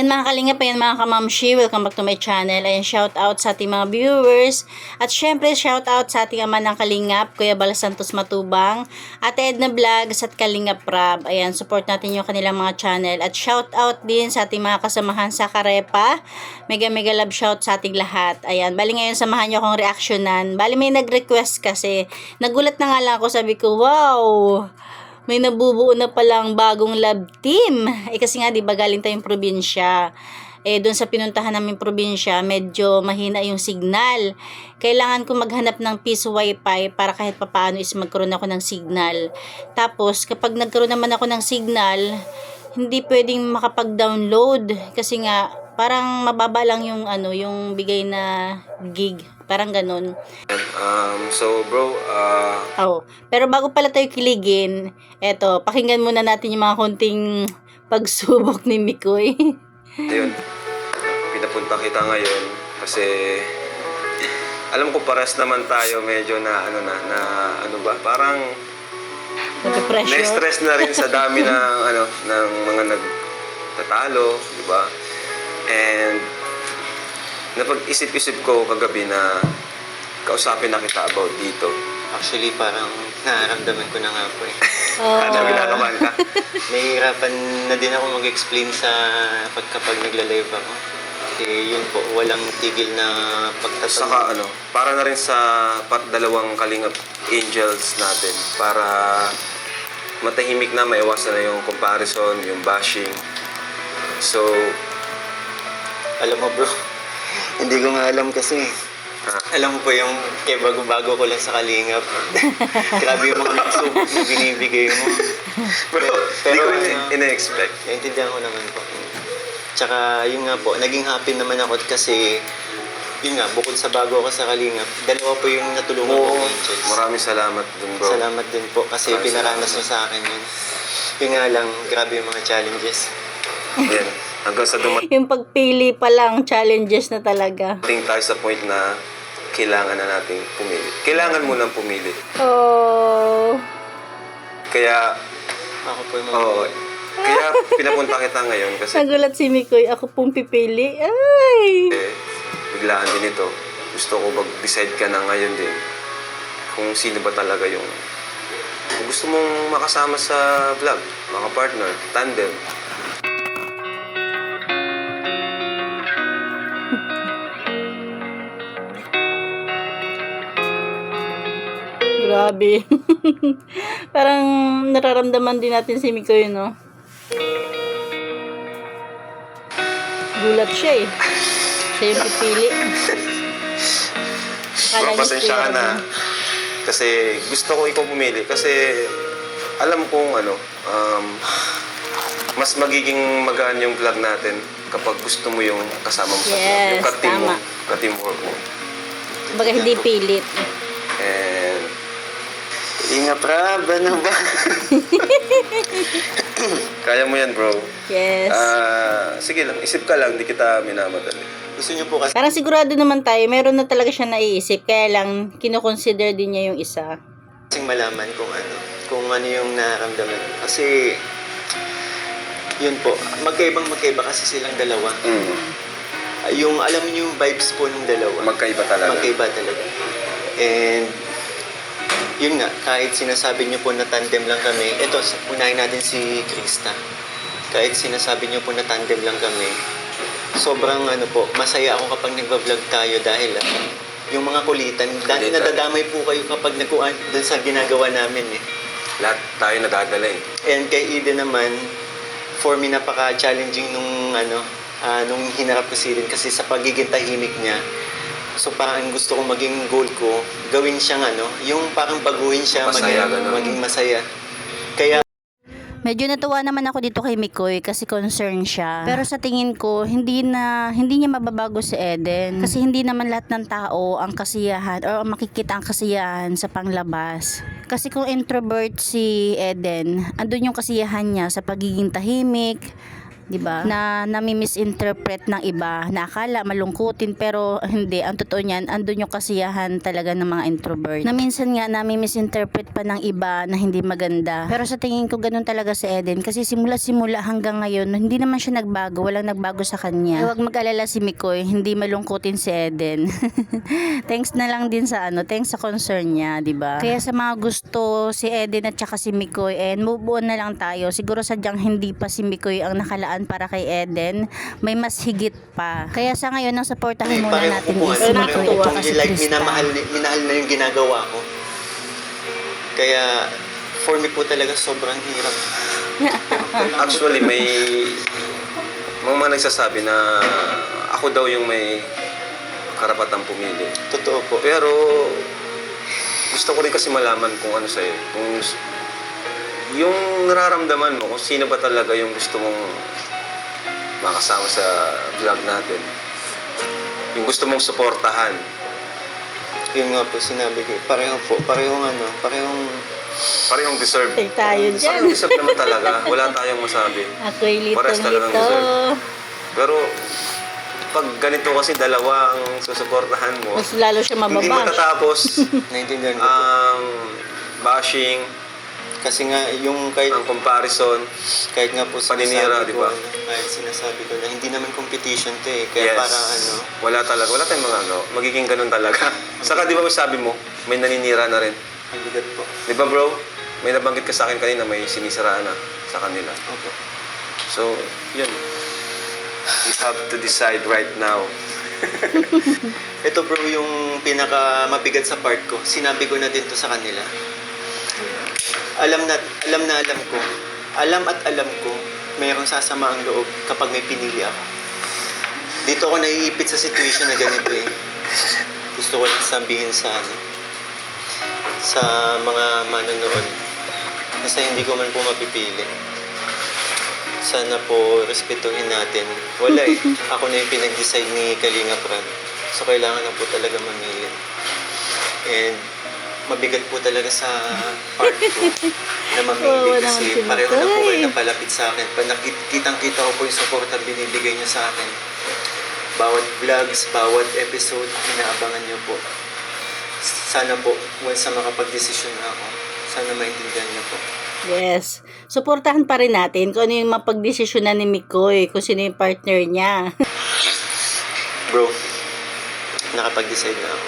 Ayan mga kalingap, ayan mga kamamshi, welcome back to my channel. Ayan, shout out sa ating mga viewers. At syempre, shout out sa ating ama ng kalingap, Kuya Bal Santos Matubang, Ate Edna Vlogs at Kalingap Rab. Ayan, support natin yung kanilang mga channel. At shout out din sa ating mga kasamahan sa Karepa. Mega mega love shout sa ating lahat. Ayan, bali ngayon samahan nyo akong reaksyonan. Bali may nag-request kasi. Nagulat na nga lang ako, sabi ko, wow! May nabubuo na palang bagong love team. Kasi nga, di ba, galing tayong probinsya. Doon sa pinuntahan namin probinsya, medyo mahina yung signal. Kailangan ko maghanap ng piece wifi para kahit papaano is magkaroon ako ng signal. Tapos, kapag nagkaroon naman ako ng signal, hindi pwedeng makapag-download. Kasi nga, parang mababa lang yung, yung bigay na gig. Parang ganun. So bro, Pero bago pala tayo kiligin, eto, pakinggan muna natin yung mga konting pagsubok ni Mikoy. ayun, pinapunta kita ngayon kasi alam ko pares naman tayo medyo na parang Nagka-pressure. na-stress na rin sa dami ng ng mga nagtatalo, di ba? And napag-isip-isip ko kagabi na kausapin na kita about dito. Actually, parang nararamdaman ko na nga po eh. Kinakabahan ka? Nahihirapan na din ako mag-explain sa kapag nagla-live ako. Kasi yun po, walang tigil na Saka para na rin sa dalawang Kalingap Angels natin para matahimik na, maiwasan na yung comparison, yung bashing. So, alam mo bro, hindi ko nga alam kasi. Alam mo po yung bago-bago ko lang sa Kalingap. Grabe yung mga subok na binibigay mo. pero hindi ko ina-expect. Naintindihan ko naman po. Tsaka yun nga po, naging happy naman ako kasi yun nga, bukod sa bago ako sa Kalingap, dalawa po yung natulungan ko. Maraming salamat dun bro. Salamat din po kasi pinaranas mo sa akin yun. Yun nga lang, grabe yung mga challenges. Yan. Hanggang sa Yung pagpili pa lang, challenges na talaga. dumating tayo sa point na kailangan na nating pumili. Kailangan mo nang pumili. Oh. Kaya, Ako po yung kaya pinapunta kita ngayon kasi Nagulat si Mikoy, ako pong pipili. Ay! biglaan din ito. Gusto ko mag-decide ka na ngayon din kung sino ba talaga yung kung gusto mong makasama sa vlog, mga partner, tandem. Grabe. Parang nararamdaman din natin si Mikoy, no? Gulat siya eh. Siya yung pipili. Bro, pasensya ka na. Kasi gusto ko ikaw pumili. Kasi alam kong mas magiging magaan yung vlog natin kapag gusto mo yung kasama mo sa vlog. Yes, Yung ka-team mo, tama. ka-teamwork mo. Baga hindi pilit. And Inga Prab, ano ba? kaya mo yan, bro. Yes. Sige lang, isip ka lang, di kita minamadali. Gusto niyo po kasi Parang sigurado naman tayo, meron na talaga siya naiisip. Kaya lang, kinoconsider din niya yung isa. malaman kung ano yung nararamdaman. Kasi, yun po, magkaiba kasi silang dalawa. Yung alam niyo yung vibes po ng dalawa. Magkaiba talaga. Magkaiba talaga. And, yun nga, kahit sinasabi niyo po na tandem lang kami, eto, unahin natin si Krista. Kahit sinasabi niyo po na tandem lang kami, sobrang masaya ako kapag nagba-vlog tayo dahil yung mga kulitan, dahil nadadamay po kayo kapag nagkuhan dun sa ginagawa namin eh. Lahat tayo nadadala eh. And kay Eden naman, for me napaka-challenging nung hinarap ko si Eden kasi sa pagiging tahimik niya. So parang ang gusto kong maging goal ko, gawin siyang yung parang baguhin siya, Masaya, maging masaya. Kaya Medyo natuwa naman ako dito kay Mikoy kasi concerned siya. Pero sa tingin ko, hindi niya mababago si Eden. Kasi hindi naman lahat ng tao ang kasiyahan or makikita ang kasiyahan sa panglabas. Kasi kung introvert si Eden, andun yung kasiyahan niya sa pagiging tahimik, 'Di ba? Na nami-misinterpret ng iba, na akala malungkutin pero hindi. Ang totoo niyan, andun yung kasiyahan talaga ng mga introvert. Na minsan nga nami-misinterpret pa ng iba na hindi maganda. Pero sa tingin ko ganun talaga si Eden kasi simula hanggang ngayon hindi naman siya nagbago, walang nagbago sa kanya. Huwag mag-alala si Mikoy, hindi malungkutin si Eden. Thanks na lang din sa thanks sa concern niya, 'di ba? Kaya sa mga gusto si Eden at saka si Mikoy, move on na lang tayo. Siguro sadyang hindi pa si Mikoy ang nakalaan para kay Eden, may mas higit pa. Kaya sa ngayon ang suportahan muna natin is si Mikoy at saka si like, Krista. minahal na yung ginagawa ko. Kaya, for me po talaga sobrang hirap. Actually, may mga nagsasabi na ako daw yung may karapatang pumili. Totoo po. Pero gusto ko rin kasi malaman kung ano sa'yo. Kung yung nararamdaman mo, kung sino ba talaga yung gusto mong makasama sa vlog natin. Yung gusto mong suportahan. Yun nga po sinabi ko. Parehong deserve. Tay tayo dyan. Parehong deserve naman talaga. Wala tayong masabi. Ako'y Parehas talagang litong-lito. deserve. Pero pag ganito kasi dalawa ang susuportahan mo, Mas lalo siya hindi mababa. matatapos Naintindihan ko po. ang bashing, Kasi nga, yung kahit ang comparison. kahit nga po Paninira, sinasabi di ko, ba? kahit sinasabi ko na hindi naman competition to eh. Kaya Yes. para Wala tayong magagawa. Magiging ganun talaga. Saka di ba sabi mo, may naninira na rin. ang bigat po. Di ba bro? May nabanggit ka sa akin kanina, may sinisiraan na sa kanila. Opo. So, yun. You have to decide right now. Ito bro, yung pinaka mabigat sa part ko. Sinabi ko na din to sa kanila. Alam ko. Alam ko, mayroong sasama ang loob kapag may pinili ako. Dito ako naiipit sa situation na ganito eh. Gusto ko lang sabihin sa mga manonood. Kasi hindi ko man po mapipili. Sana po respetuhin natin. Wala eh. Ako na yung pinag-decide ni Kalinga Prab. So kailangan na po talaga mamili. And mabigat po talaga sa part ko na mamili kasi pareho na po kayo napalapit sa akin. Kitang-kita ko po yung support na binibigay niyo sa akin. Bawat vlogs, bawat episode, inaabangan niyo po. Sana po, once na makapag-desisyon na ako, sana maintindihan niyo po. Yes. Suportahan pa rin natin kung ano yung mapagdesisyonan ni Mikoy, kung sino yung partner niya. Bro, nakapag-decide na ako.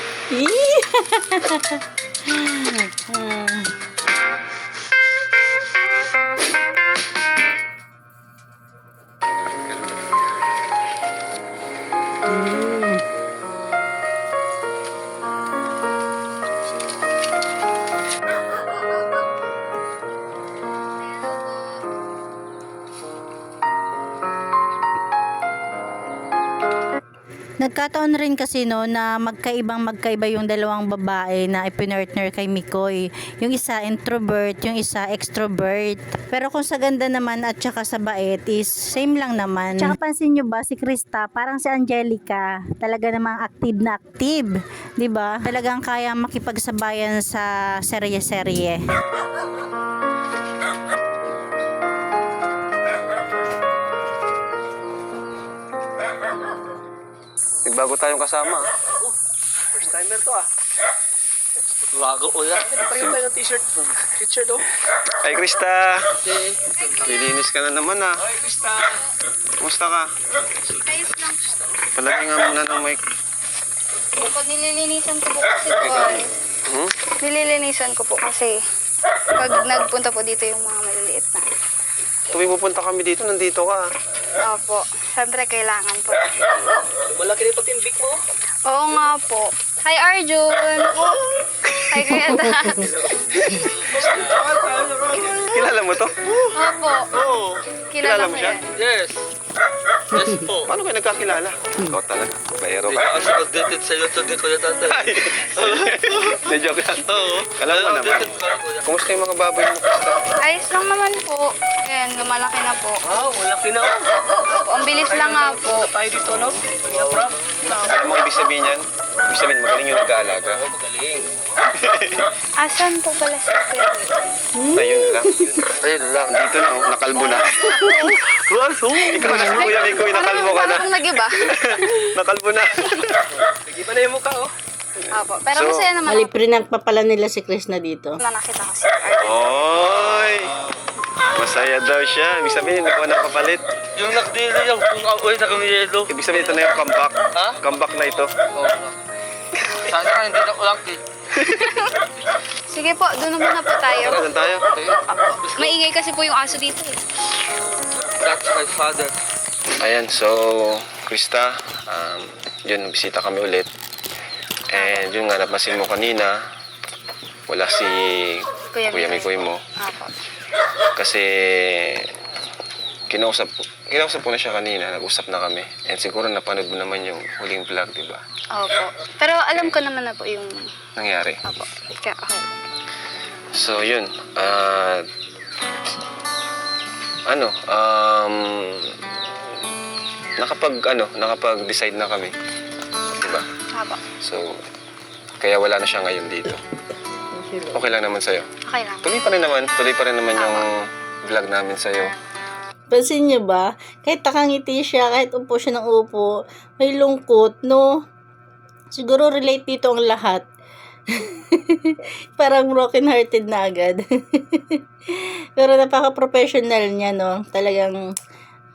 Nagkataon rin kasi na magkaiba yung dalawang babae na ipinortner kay Mikoy. Yung isa introvert, yung isa extrovert. Pero kung sa ganda naman at saka sa bait is same lang naman. Tsaka pansin nyo ba si Krista, parang si Angelica, talaga namang active na active. 'Di ba? Talagang kaya makipagsabayan sa serye-serye. May bago tayong kasama. First timer to ah. Bago ko yan. Pareho tayo ng t-shirt. T-shirt oh. Ay, Krista! Okay. Lilinis ka na naman ah. Hi, Krista. Kumusta ka? Ayos lang po. Palagi nga muna ng mic. Pag nililinisan ko po kasi nililinisan ko po kasi pag nagpunta po dito yung mga maliliit na. Tuwing pupunta kami dito, nandito ka. Opo, syempre kailangan po. Malaki rin pati yung big mo. Oo nga po. Hi Arjun! Hi Kuya Dan. Kilala mo to? Opo, Kilala kilala mo ko siya? yan. Yes. Yes po. Paano kayo nagkakilala? Ikaw talaga. Bayero Hindi ka. ka kasi updated sa YouTube ni Kuya Tatay. Ay! Hindi, joke lang. Oo. Alam mo naman. Updated pa rin, Kuya. Kumusta yung mga baboy mo, Krista? Ayos lang naman po. Ayan, lumalaki na po. Wow, malaki na. Opo, ang bilis lang nga po. Tayo dito, no? Kuya Prab. Alam mo ibig sabihin yan? Ibig sabihin, magaling yung nag-aalaga. Oo, magaling. Asan po pala si Kuya? Ayun lang. Ayun lang. Dito na, oh, nakalbo na. Ikaw na, Kuya Mikoy, nakalbo ka na. Parang nag-iba. Nakalbo na. Nag-iba na yung mukha, oh. Opo. Pero So, masaya naman Mali, ako prinank pa pala nila si Chris na dito. na nakita ko si Arjun. Oy! Masaya daw siya. Ibig sabihin, nakuha na kapalit. Yung nagdili yung kung ako'y nakamiyelo. Ibig sabihin, ito na yung comeback. Ha? Comeback na ito. Oo. Sana nga hindi na ulang kit. Sige po, doon na muna po tayo. Tara, doon tayo. Maingay kasi po yung aso dito eh. That's my father. Ayan, so, Krista, yun, bisita kami ulit. And yun nga, napansin mo kanina, wala si Kuya Mikoy mo. Opo. Kasi, kinausap ko na siya kanina, nag-usap na kami. And siguro napanood mo naman yung huling vlog, di ba? Opo. Pero alam ko naman na po yung... Nangyari. Opo. Kaya, okay. So, yun. Nakapag-decide na kami. Diba? Opo. So, kaya wala na siya ngayon dito. Okay lang naman sa'yo. Okay lang. Tuloy pa rin naman yung vlog namin sa'yo. Pansin niyo ba? Kahit nakangiti siya, kahit upo siya ng upo, may lungkot, no? Siguro relate dito ang lahat. Parang broken-hearted na agad. Pero napaka-professional niya, no? Talagang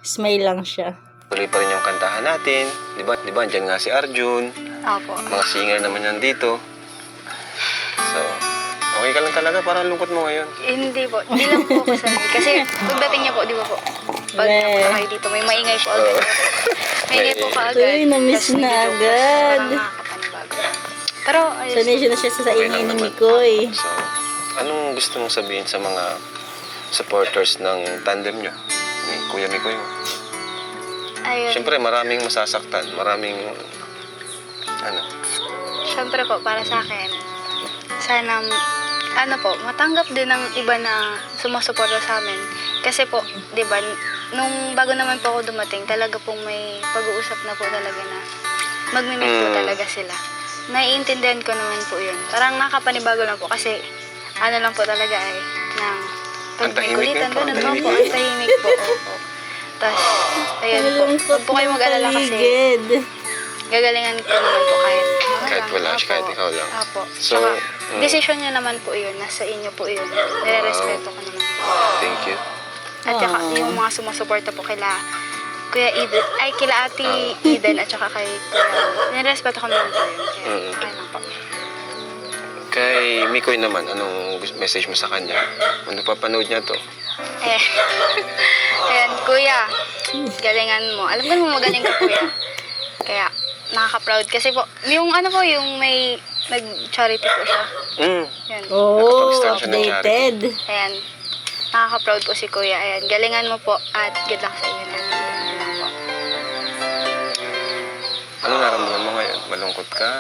smile lang siya. Tuloy pa rin yung kantahan natin. Diba? Andyan nga si Arjun. Opo. Mga singer naman yan dito. So, okay ka lang talaga. Parang lungkot mo ngayon. Hindi po. Hindi lang po ako sanay. Kasi pagdating niya po, di ba po? Pag Weh. napunta kayo dito, may maingay po agad. Maingay po ka agad. Uy, na-miss Tas na hindi po, agad. Parang nakakapanibago. Pero, ayos. Sanay siya na siya sa Okay ingay lang ni naman. Mikoy. So, anong gusto mong sabihin sa mga supporters ng tandem nyo? Ni Kuya Mikoy mo? Ayun. Siyempre, maraming masasaktan. Maraming, Siyempre po, para sa akin, sana, matanggap din ng iba na sumusuporta sa amin. Kasi po, di ba, nung bago naman po ako dumating, talaga pong may pag-uusap na po talaga na magmimit po talaga sila. Naiintindihan ko naman po yun. Parang nakapanibago lang po kasi lang po talaga ay ng Ang tahimik pagmikulitan, din po, ang ganun po, tahimik. ang tahimik po. Opo. Tapos, ayun po, Malungkot huwag po kayo ng mag-alala kasi paligid. gagalingan ko naman po kahit Kahit wala siya, Apo. kahit ikaw lang. Apo. So, Saka, desisyon niya naman po yun. Nasa inyo po yun. Nire-respeto ko naman po. Thank you. At saka, yung mga sumusuporta po kila Kuya Eden, ay kila Ate Eden at saka kay Kuya, nire-respeto ko naman po yun. Kaya, okay lang po. Kay Mikoy naman, anong message mo sa kanya? Kung napapanood niya to? Eh, ayan, Kuya, galingan mo. Alam ko mo magaling ka, Kuya. Kaya, nakaka-proud. Kasi po, yung yung may nag-charity po siya. Yan. Oh, Nakapag-start siya ng updated. Ayan. Nakaka-proud po si Kuya. Ayan. Galingan mo po at good luck sa inyo natin. Ayan lang po. Ano naramdaman mo ngayon? Malungkot ka?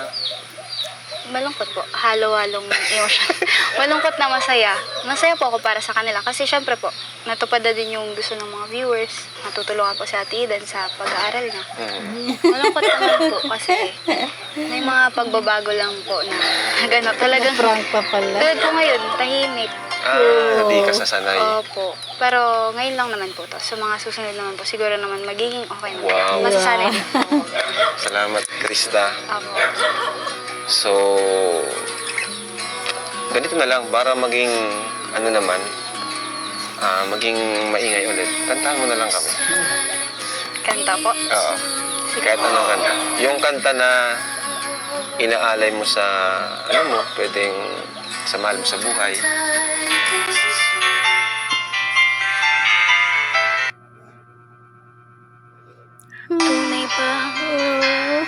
Malungkot po. Halo-halong emotion. Malungkot na masaya. Masaya po ako para sa kanila. Kasi syempre po, natupad na din yung gusto ng mga viewers. Natutulungan po si Ate Eden sa pag-aaral niya. Malungkot naman po kasi may mga pagbabago lang po na gano'n talagang Prank pa pala. tulad po ngayon, tahimik. Hindi ka sasanay. Opo. Pero ngayon lang naman po to. Sa mga susunod naman po, siguro naman magiging okay naman. Wow. Masasanay din po. Salamat, Krista. Opo. So, ganito na lang, para maging, maging maingay ulit. Kantahan mo na lang kami. Kanta po. Oo. Kahit anong kanta. Yung kanta na inaalay mo sa, pwedeng sa mahal mo sa buhay. Tunay ba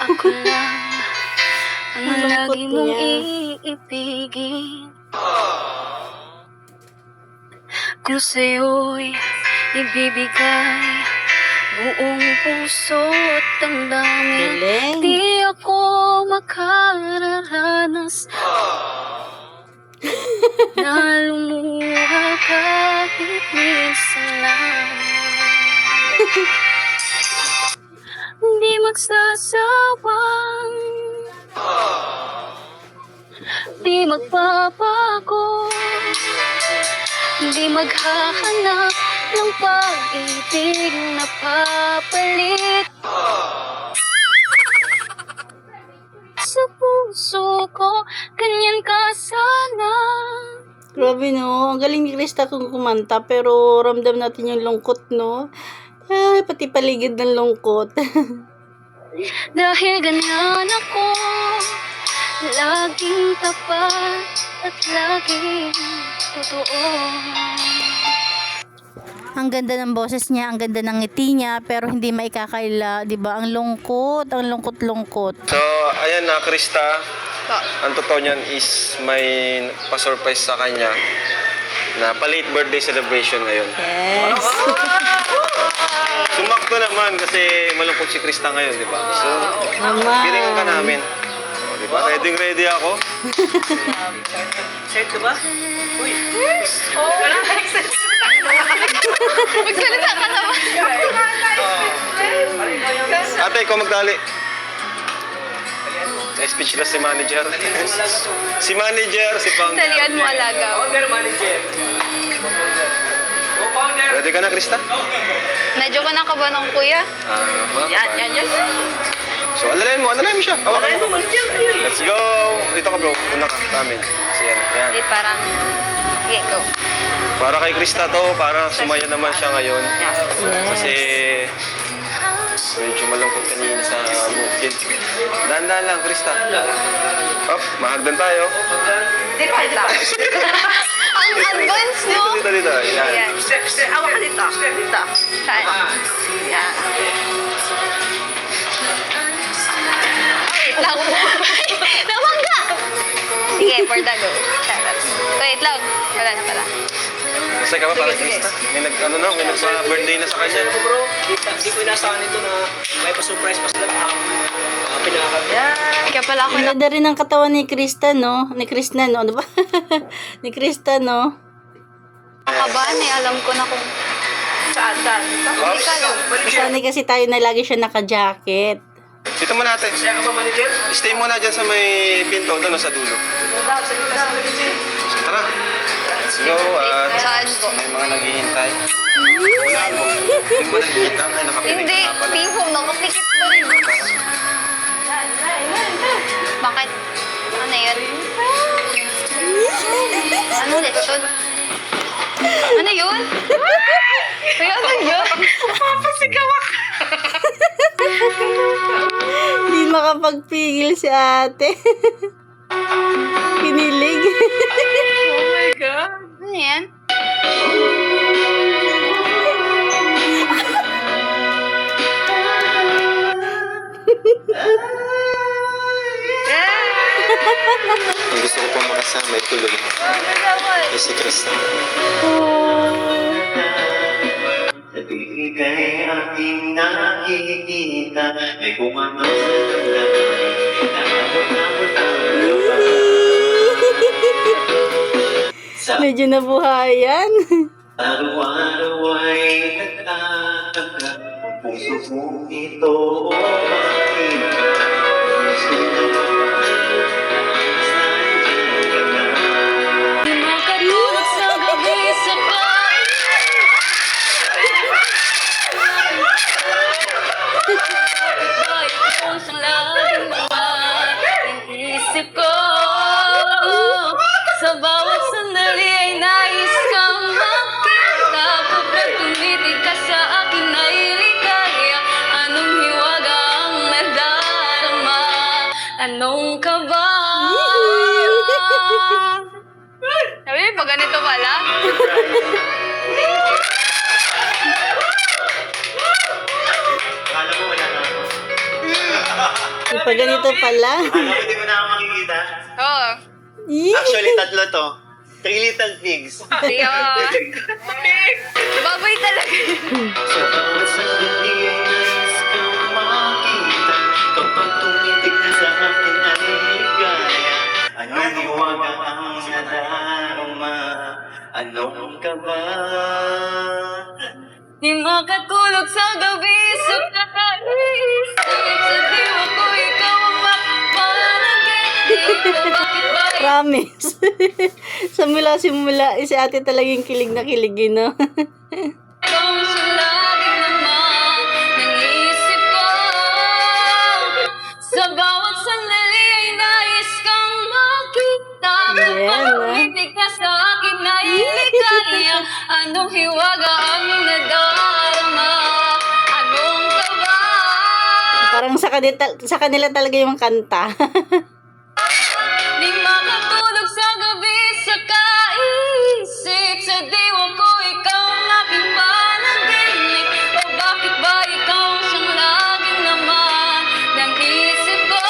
ako lang ang Malungkot lagi mong niya. iibigin? Kung sa'yo'y ibibigay buong puso at damdamin, Galing. di ako makararanas na lumuha kahit minsan lang. Di magsasawang, di magbabago Hindi maghahanap ng pag-ibig na papalit sa puso ko, ganyan ka sana. Grabe no, ang galing ni Krista kung kumanta pero ramdam natin yung lungkot no. Ay, pati paligid ng lungkot. Dahil ganyan ako, laging tapat at laging totoo. Ang ganda ng boses niya, ang ganda ng ngiti niya, pero hindi maikakaila, 'di ba? Ang lungkot-lungkot. So, ayan na, Krista. Ang totoo niyan is may pa-surprise sa kanya na pa-late birthday celebration ngayon. Yes. Sumakto naman kasi malungkot si Krista ngayon, di ba? So, Naman. piringan ka namin. O, di ba? Ready ako. Excited ka ba? Uy! Magsalita ka naman. Ate, ikaw magdali. Speechless si manager. Si manager, si founder. Talian mo alaga. Founder manager. Co-founder. Ready ka na, Krista? Medyo ka nakabanong kuya. Yan. So, alalayan mo siya. Hawakan mo. Manager. Let's go! Dito ka, bro. Una ka sa amin. So, yan. Hindi parang, sige, go. Para kay Krista to, para sumaya naman siya ngayon. Kasi medyo malungkot kanina sa bukid. Dahan-dahan lang, Krista. Up, mahagdan tayo. Ang advance, no? Dito. Yan. Yan. Step. Awa ka dito. Dito. Saan? Yan. Wait lang. Namangga! Sige, for the go. Charot. Wait lang. Wala na pala. Masaya ka ba para Sige, Krista? May nagpa-birthday na sa kanya. Bro, di ko inasahan ito na may pa-surprise pa sila. Pinakakabit. Kaya pala ako na... Ganda rin ang katawan ni Krista, no? Ni Krista, no? Ano ba? Ni Krista, no? Nakabahan eh. Alam ko na kung... Saan? Hindi ka alam. Sanay kasi tayo na lagi siya naka-jacket. Dito muna natin. Kaya ka ba, manager? Stay muna dyan sa may pinto doon sa dulo. So, tara. Let's go. Saan po? May mga naghihintay. Wala mo. Hindi mo nakikita. Ay, nakapiling Hindi. ka pala. Pipo, nakapikit pa rin. Bakit? Ano yun? Ano lechon? Ano yun? Kaya ano yun? Papasigaw ako. Hindi makapagpigil si ate. Kinilig. Oh my God. Ano yan? Ang gusto ko pong makasama ay tuloy. Ay si Krista. Nabibigay aking nakikita ay kung ano sa Medyo nabuhayan. araw-araw ay nagtataka ang puso mo ito o makita. Gusto na Makatulog sa gabi sa bahay. Sa laging isip ko. Sa bawat sandali ay nais kang makita. Kapag tumitig ka sa akin ay ligaya. Anong hiwaga ang nadarama? Anong kaba? Sabi, pag ganito pala. Akala mo wala na ako. Pag ganito pala. Akala mo hindi mo na ako makikita. Oo. Actually, tatlo to. 3 little pigs. Babay talaga. Sa bawat sandali ay nais kang makita. Kapag tumitig na sa akin ay ligaya. Anong hiwaga ang nadarama? Anong kaba? Di makatulog sa gabi sa kakaisip. Sa diwa ko ikaw ang makapanagin. Di Promise. Simula, si ate talagang kilig na kilig, no? Sa bawat sandali ay nais kang makita. Yan, Pag-ibig ka sa akin ay ligaya. Anong hiwaga ang nadarama? Anong kaba? Parang sa kanila talaga yung kanta. Di makatulog sa gabi sa kaisip. Sa diwa ko ikaw ang aking panaginip. O bakit ba ikaw siyang laging naman ng isip ko?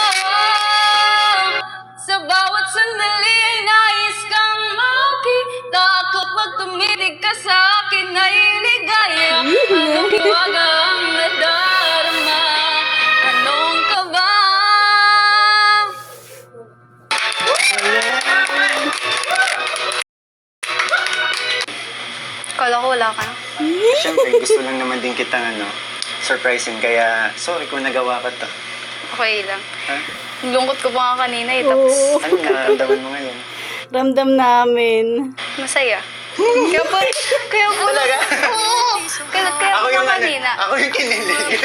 Sa bawat sandali ay nais kang makita. Kapag tumitig ka sa akin ay ligaya. Anong hiwaga ang nadarama? Anong kaba? Kala ko wala ka na. Siyempre, gusto lang naman din kitang surprising. Kaya, sorry kung nagawa ka to. Okay lang. Ha? Lungkot ko pa nga kanina eh. Tapos, Oo. Ano nararamdaman mo ngayon? Ramdam namin. masaya. Kaya po. Talaga? Oo. Kaya Ako po yung kanina. ako yung kinilig.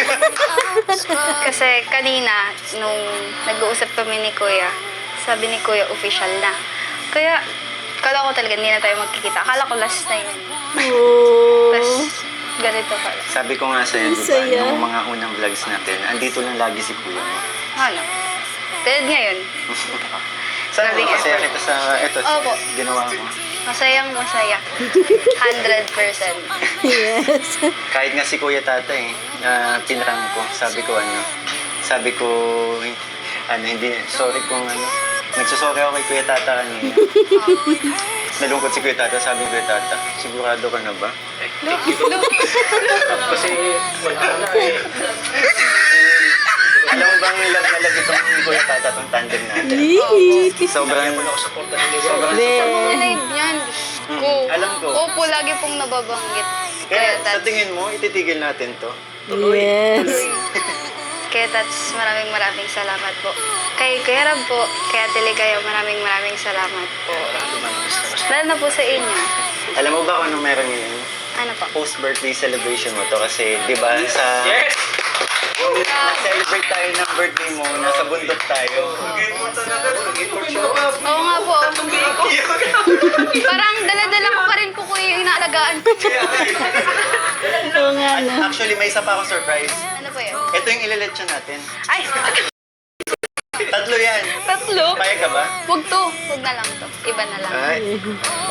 Kasi kanina, nung nag-uusap kami ni Kuya, sabi ni Kuya, official na. Kaya, kala ko talaga hindi na tayo magkikita. Akala ko last na yun. Oh. Tapos, ganito pala. Sabi ko nga sa'yo, di ba, Saya. nung mga unang vlogs natin, andito lang lagi si kuya mo. Ano? Dahil ngayon, Sana Sabi nga. masaya kita sa ito, Opo. ginawa mo. masayang masaya. 100%. Yes. Kahit nga si Kuya Tata pinram ko, sabi ko, hindi, sorry kung nagsusorry ako kay Kuya Tata kanina. Nalungkot si Kuya Tata, sabi ni Kuya Tata, sigurado ka na ba? Kasi wala na eh. Alam mo bang love na love itong Kuya Tata, itong tandem natin? Sobrang, Supportan din sobrang Be. Live niyan. Ko. alam ko. Opo, lagi pong nababanggit. Kaya sa Kaya tingin mo, ititigil natin to? Yes. Kaya Tats, maraming salamat po. Kay Kuya Rab po, kaya Tiligaya, maraming salamat po. Lalo na po sa inyo. Alam mo ba kung anong meron ngayon? Ano po? Post-birthday celebration mo to kasi, di ba, sa... Na-celebrate tayo ng birthday mo, nasa bundok tayo. Oo nga po. Parang dala-dala ko pa rin po Kuya yung inaalagaan ko. Oo nga, no? Actually, may isa pa akong surprise. Ano po yun? Ito yung ileletsyon natin. Ay! Tatlo yan. Tatlo? Payag ka ba? Huwag to. Huwag na lang to. Iba na lang. Ay.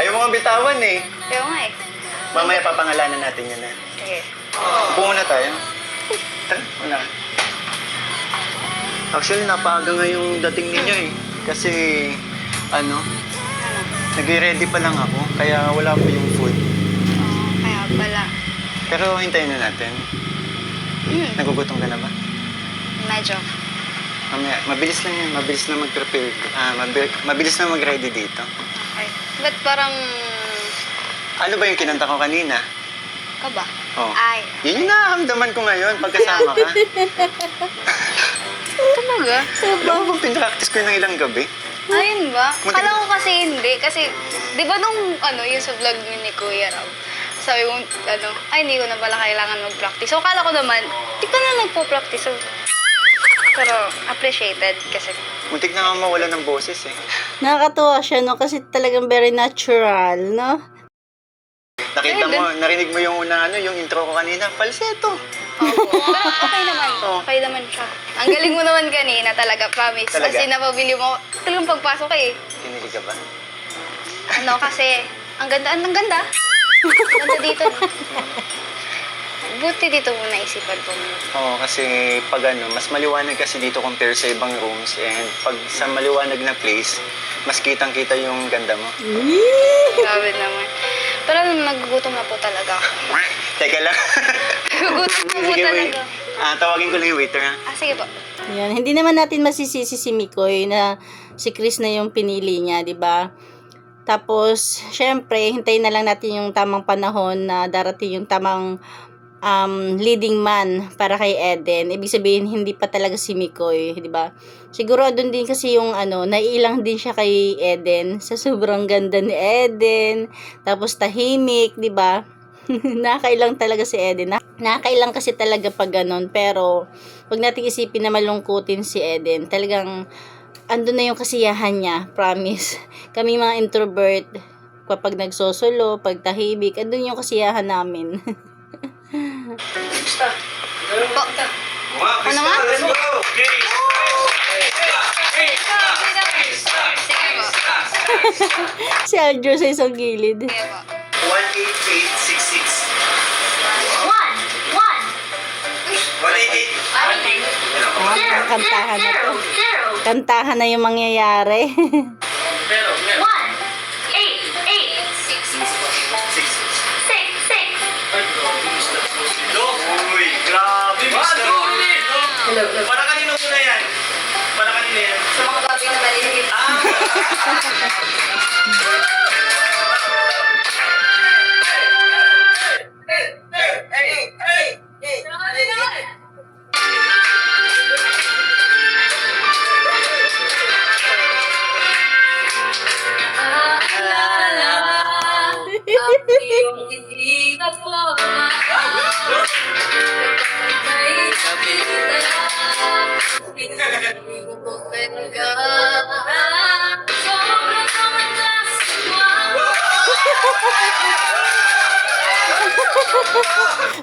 Ayaw mo nga bitawan eh. Kaya nga eh. Mamaya papangalanan natin yan eh. Sige. Upo muna tayo. Tara, una. Actually, napaaga nga yung dating ninyo eh. Kasi, nag-ready pa lang ako. Kaya wala pa yung food. Oo, kaya pala. Pero hintayin na natin. Nagugutom ka na ba? Medyo. Mamaya, mabilis lang yan. Mabilis na mag-prepare. Mabilis na mag-ready dito. Okay. Ba't parang... Ano ba yung kinanta ko kanina? Ka ba? Oh. Ay. Yun yung nakakamdaman ko ngayon pagkasama ka. Talaga? Alam mo bang pinractice ko yun ng ilang gabi? Ayun ba? Muntik Kala na- ko kasi hindi. Kasi, di ba nung, yung sa vlog ni Kuya Rab, sabi mo, ay, hindi ko na pala kailangan mag-practice. So, kala ko naman, di ka na nagpo-practice. So, pero, appreciated kasi. Muntik na nga mawala ng boses eh. Nakakatuwa siya, no? Kasi talagang very natural, no? Nakita mo, narinig mo yung yung intro ko kanina, falsetto. Pero okay naman. Oo. Okay naman siya. Ang galing mo naman kanina talaga, promise. Talaga? Kasi napabili mo, talagang pagpasok eh. Kinilig ka ba? Kasi, ang ganda. Ang ganda dito, no? Buti dito mo naisipan po mo. Oo, kasi pag mas maliwanag kasi dito compare sa ibang rooms and pag sa maliwanag na place, mas kitang-kita yung ganda mo. Grabe naman. Pero nagugutom na po talaga ako. Teka lang. Nagugutom na po Sige, wait. talaga. Tawagin ko lang yung waiter ha. Sige po. Yan. Hindi naman natin masisisi si Mikoy na si Chris na yung pinili niya, di ba? Tapos, syempre, hintayin na lang natin yung tamang panahon na darating yung tamang leading man para kay Eden. Ibig sabihin, hindi pa talaga si Mikoy, di ba? Siguro doon din kasi yung naiilang din siya kay Eden sa sobrang ganda ni Eden. Tapos tahimik, di ba? Nakakailang talaga si Eden. Nakakailang kasi talaga pag ganon. Pero, wag nating isipin na malungkutin si Eden. Talagang, andun na yung kasiyahan niya. Promise. Kami mga introvert, kapag nagsosolo, pag tahimik, andun yung kasiyahan namin. Ano nga? Let's go! Sige po. Si Aljo sa isang gilid. Sige po. 18866. 188. Kantahan na to. Kantahan na yung mangyayari. Uy, grabe. Para kanino muna yan? Para kanino yan? Sa mga bagay na maliliit. Yung hindi ka po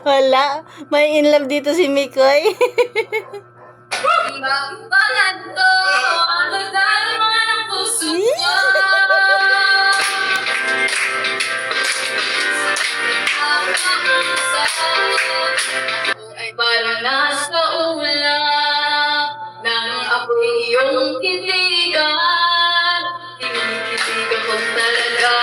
Wala. May in love dito si Mikoy. Bakit to? Ang ganda naman ng puso ko. Ay parang nasa ulap nang ako'y iyong titigan. Tinititigan ko talaga.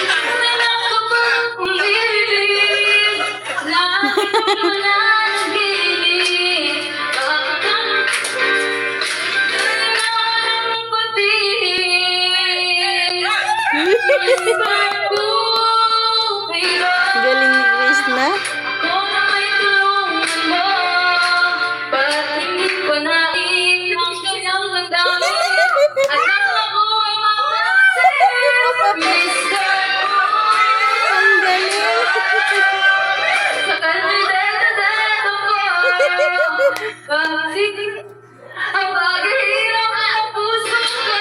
Nanak ko ba umibig? Lagi ko mananagilip. Bakit kailangan ng patigil? Galing ni Krishna. Ako na may tulungan mo. Ba't hindi ko naisip ang kanyang ganda mo? At ang ako'y mapapansin, Mr. Ang galing. Sa kandidato ko. Bakit ang paghihirap ng puso ko?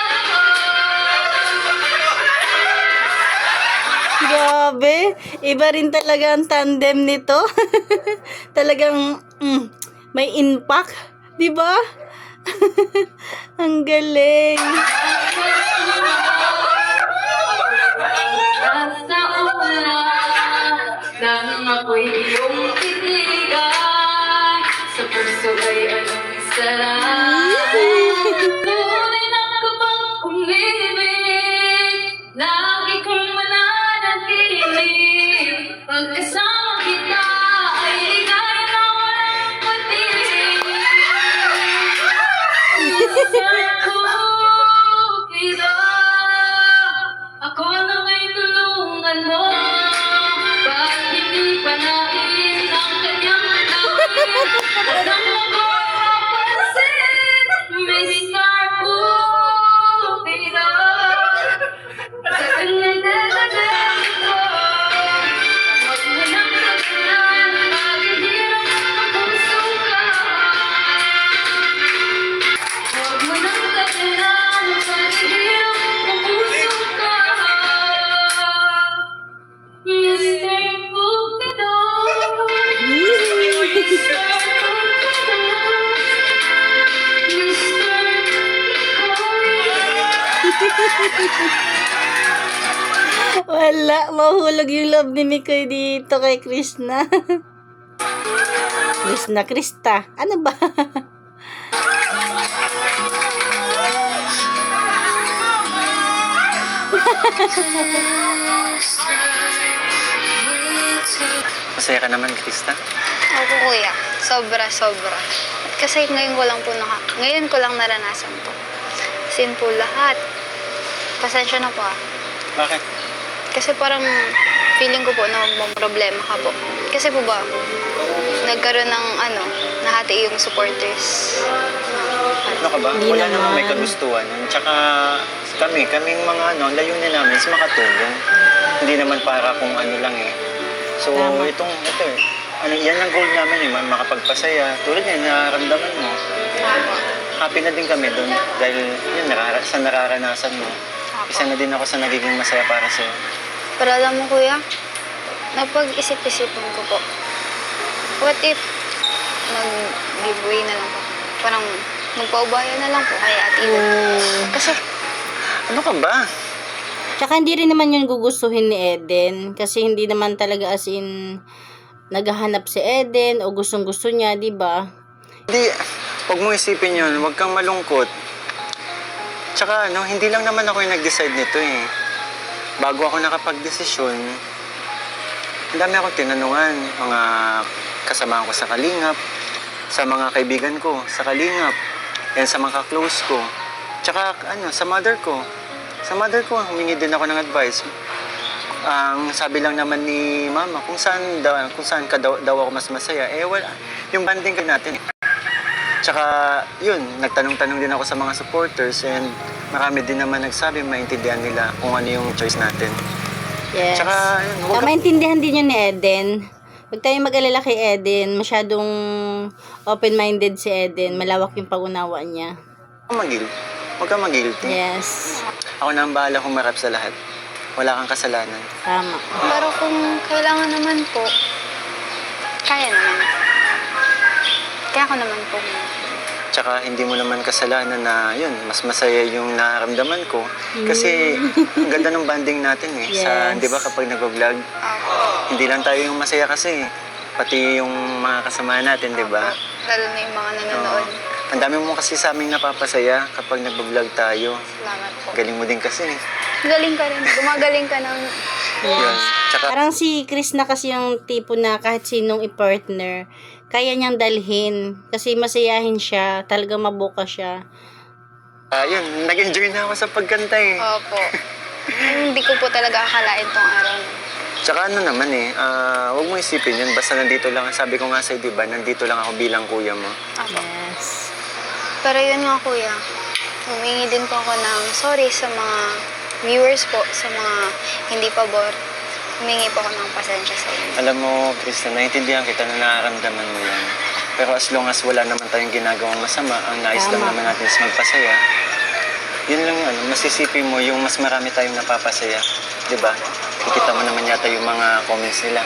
Grabe. Iba rin talaga ang tandem nito. Talagang may impact. Di ba? Ang galing. Nasa ulan nang ako'y iyong titigan. Sa puso ay anong sarap. Tunay na kapag umibig, lagi kong mananatili. Pagkasama kita ay ligaya na walang patigil. Ako na may tulungan mo. Ba't hindi pa nais ang kanyang gawin? At ang mapapansin, Mr. Cupido. Sa kanyang dadagdag ko, huwag mo nang tagpunan, maghihirap ang puso ka. Huwag mo nang tagpunan, maghihirap ang puso ka. Mr. Cupido. Wala. Mahulog yung love ni Mikoy dito kay Krishna. Krista. Ano ba? Masaya ka naman, Krista. Ako kuya, sobra. Kasi ngayon ko lang naranasan to. Sin po lahat. Pasensya na po ah. Bakit? Kasi parang feeling ko po na problema ka po. Kasi po ba, nagkaroon ng nahati yung supporters. Ano ka ba? Hindi Wala naman. namang may kagustuhan. Tsaka kaming mga layunin namin is makatulong. Hindi naman para kung ano lang eh. So, Tama. ito yan ang goal namin eh, makapagpasaya. Tulad yan, nararamdaman mo. Happy na din kami doon dahil yun, sa nararanasan mo. Isa na din ako sa nagiging masaya para sa'yo. Pero alam mo kuya, napag-isip-isipan ko po. What if mag-giveaway na lang po? Parang magpaubaya na lang po kay Ate Eden. Kasi Ano ka ba? Tsaka hindi rin naman yun gugustuhin ni Eden. Kasi hindi naman talaga as in naghahanap si Eden o gustong-gusto niya, di ba? Hindi, huwag mo isipin yun. Huwag kang malungkot. Tsaka hindi lang naman ako yung nag-decide nito eh. Bago ako nakapag-desisyon, ang dami akong tinanungan. Mga kasama ko sa Kalingap, sa mga kaibigan ko sa Kalingap, and sa mga close ko. Tsaka sa mother ko. Sa mother ko, humingi din ako ng advice. Ang sabi lang naman ni mama, kung saan ka daw ako mas masaya, wala. Yung banding ka natin. Tsaka, yun, nagtanong-tanong din ako sa mga supporters and marami din naman nagsabi, maintindihan nila kung ano yung choice natin. Yes. Tsaka, yun, huwag Maintindihan din yun ni Eden. Huwag tayong mag-alala kay Eden. Masyadong open-minded si Eden. Malawak yung pag-unawa niya. Huwag kang mag-guilty. Yes. Ako na ang bahala humarap sa lahat. Wala kang kasalanan. Tama. pero kung kailangan naman po, kaya naman. Kaya ko naman po. Tsaka hindi mo naman kasalanan na yun, mas masaya yung nararamdaman ko. Kasi ang ganda ng banding natin eh. Yes. Di ba kapag nag-vlog, hindi lang tayo yung masaya kasi. Pati yung mga kasama natin, di ba? Lalo na yung mga nanonood. Ang dami mo kasi sa aming napapasaya kapag nag-vlog tayo. Salamat po. Galing mo din kasi. Galing ka rin. Gumagaling ka ng Yun. Tsaka, Parang si Chris na kasi yung tipo na kahit sinong i-partner, kaya niyang dalhin. Kasi masayahin siya. Talagang mabuka siya. yun, nag-enjoy na ako sa pagkanta eh. Opo. Hindi ko po talaga akalain tong araw na. Tsaka naman huwag mo isipin yun. Basta nandito lang, sabi ko nga sa'yo, di ba, nandito lang ako bilang kuya mo. Opo. Yes. Pero yun nga kuya, humingi din po ako ng sorry sa mga viewers po, sa mga hindi pabor. Humingi po ako ng pasensya sa inyo. Alam mo, Kristen, naiintindihan kita na nararamdaman mo yan. Pero as long as wala naman tayong ginagawang masama, ang nais lang Tama. naman natin is magpasaya. Yun lang masisipin mo yung mas marami tayong napapasaya. Di ba? Kikita mo naman yata yung mga comments nila.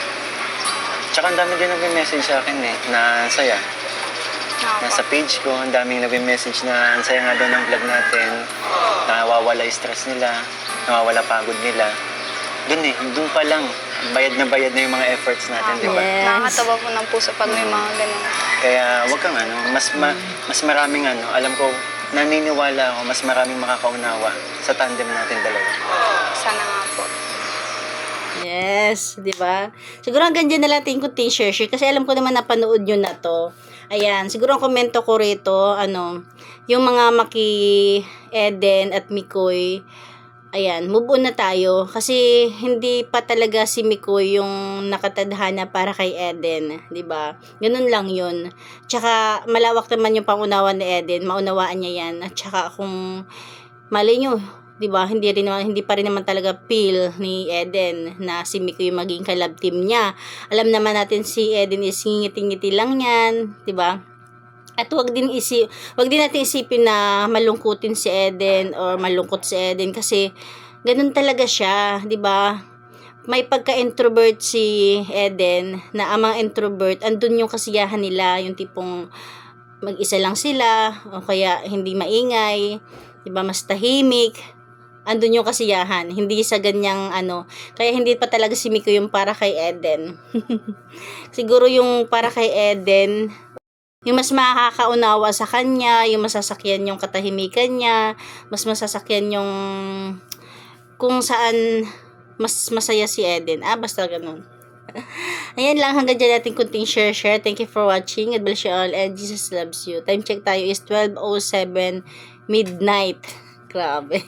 Tsaka ang dami din nag-message sa akin na saya. Nasa page ko, ang daming nag-message na ang saya nga daw ng vlog natin. Nawawala yung stress nila, nawawala pagod nila. Doon pa lang, bayad na yung mga efforts natin, di ba? Yes. Nakakatawa po ng puso pag may mga ganun. Kaya wag kang mas maraming alam ko, naniniwala ako, mas maraming makakaunawa sa tandem natin dalawa. Sana nga po. Yes, di ba? Siguro hanggang dyan na lang tingin ko share kasi alam ko naman napanood nyo na to. Ayan, siguro ang komento ko rito, yung mga Maki Eden at Mikoy, ayan, move on na tayo kasi hindi pa talaga si Mikoy yung nakatadhana para kay Eden, di ba? Ganun lang yun. Tsaka malawak naman yung pangunawa ni Eden, maunawaan niya yan. At tsaka kung mali nyo, di ba, hindi pa rin naman talaga feel ni Eden na si Mikoy yung maging kalab team niya. Alam naman natin si Eden is ngiti-ngiti lang yan, di ba? At wag din natin isipin na malungkutin si Eden or malungkot si Eden kasi ganun talaga siya, 'di ba? May pagka-introvert si Eden na ang mga introvert, andun yung kasiyahan nila, yung tipong mag-isa lang sila o kaya hindi maingay, 'di ba? Mas tahimik. Andun yung kasiyahan, hindi sa ganyang kaya hindi pa talaga si Miko yung para kay Eden. Siguro yung para kay Eden, yung mas makakaunawa sa kanya, yung masasakyan yung katahimikan niya, mas masasakyan yung kung saan mas masaya si Eden. Basta ganun. Ayan lang, hanggang dyan natin kunting share. Thank you for watching. God bless you all and Jesus loves you. Time check tayo is 12:07 midnight. Grabe.